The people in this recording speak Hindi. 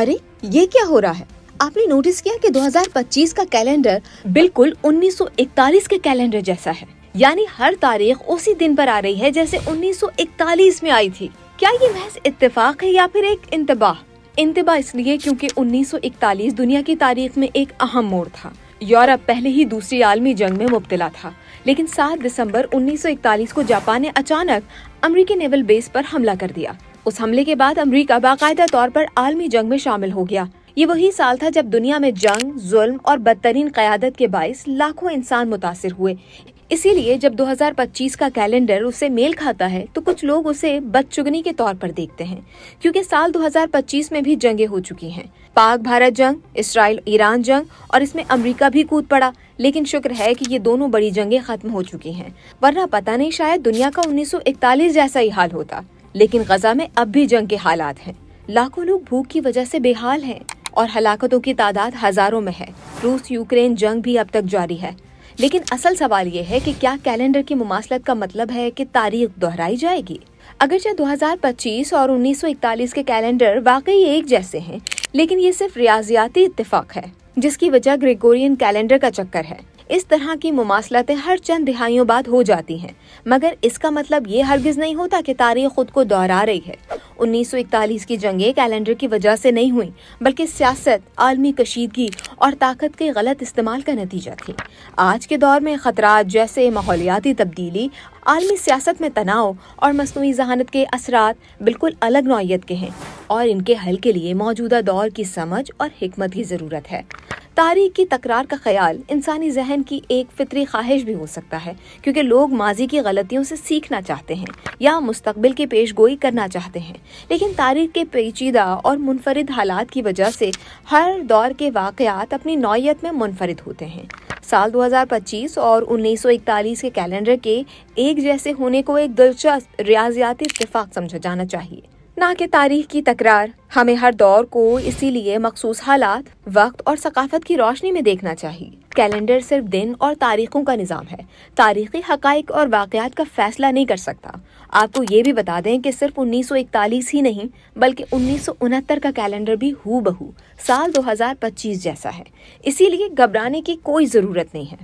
अरे ये क्या हो रहा है? आपने नोटिस किया कि 2025 का कैलेंडर बिल्कुल 1941 के कैलेंडर जैसा है। यानी हर तारीख उसी दिन पर आ रही है जैसे 1941 में आई थी। क्या ये महज इत्तेफाक है या फिर एक इंतबाह? इंतबाह इसलिए क्योंकि 1941 दुनिया की तारीख में एक अहम मोड़ था। यूरोप पहले ही दूसरी आलमी जंग में मुब्तला था, लेकिन 7 दिसंबर 1941 को जापान ने अचानक अमेरिकी नेवल बेस पर हमला कर दिया। उस हमले के बाद अमेरिका बाकायदा तौर पर आलमी जंग में शामिल हो गया। ये वही साल था जब दुनिया में जंग, जुल्म और बदतरीन क़यादत के बाइस लाखों इंसान मुतासिर हुए। इसीलिए जब 2025 का कैलेंडर उससे मेल खाता है तो कुछ लोग उसे बदचुगनी के तौर पर देखते हैं, क्योंकि साल 2025 में भी जंगें हो चुकी हैं। पाक भारत जंग, इसराइल ईरान जंग और इसमें अमेरिका भी कूद पड़ा। लेकिन शुक्र है कि ये दोनों बड़ी जंगें खत्म हो चुकी हैं, वरना पता नहीं शायद दुनिया का 1941 जैसा ही हाल होता। लेकिन गजा में अब भी जंग के हालात हैं। लाखों लोग भूख की वजह से बेहाल हैं और हलाकतों की तादाद हजारों में है। रूस यूक्रेन जंग भी अब तक जारी है। लेकिन असल सवाल ये है कि क्या कैलेंडर की मुमासलत का मतलब है कि तारीख दोहराई जाएगी? अगरचे 2025 और 1941 के कैलेंडर वाकई एक जैसे हैं, लेकिन ये सिर्फ रियाजियाती इत्तेफाक है, जिसकी वजह ग्रेगोरियन कैलेंडर का चक्कर है। इस तरह की मुमासलतें हर चंद दिहाइयों बाद हो जाती हैं, मगर इसका मतलब ये हरगिज नहीं होता कि तारीख खुद को दोहरा रही है। 1941 की जंगें कैलेंडर की वजह से नहीं हुई, बल्कि सियासत, आलमी कशीदगी और ताकत के गलत इस्तेमाल का नतीजा थी। आज के दौर में खतरात जैसे माहौलियाती तब्दीली, आलमी सियासत में तनाव और मस्नूई जहानत के असरात बिल्कुल अलग नौइयत के हैं और इनके हल के लिए मौजूदा दौर की समझ और हिकमत की ज़रूरत है। तारीख की तकरार का ख्याल इंसानी जहन की एक फितरी ख्वाहिश भी हो सकता है, क्योंकि लोग माजी की गलतियों से सीखना चाहते हैं या मुस्तकबिल की पेशगोई करना चाहते हैं। लेकिन तारीख के पेचीदा और मुनफरिद हालात की वजह से हर दौर के वाक़यात अपनी नौइयत में मुनफरिद होते हैं। साल 2025 और 1941 के कैलेंडर के एक जैसे होने को एक दिलचस्प रियाजियाती इत्तेफाक समझा जाना चाहिए, ना कि तारीख की तकरार। हमें हर दौर को इसीलिए मखसूस हालात, वक्त और सकाफत की रोशनी में देखना चाहिए। कैलेंडर सिर्फ दिन और तारीखों का निज़ाम है, तारीखी हकाइक और वाक़यात का फैसला नहीं कर सकता। आपको ये भी बता दें कि सिर्फ 1941 ही नहीं, बल्कि 1969 का कैलेंडर भी हूबहू साल 2025 जैसा है। इसीलिए घबराने की कोई ज़रूरत नहीं है।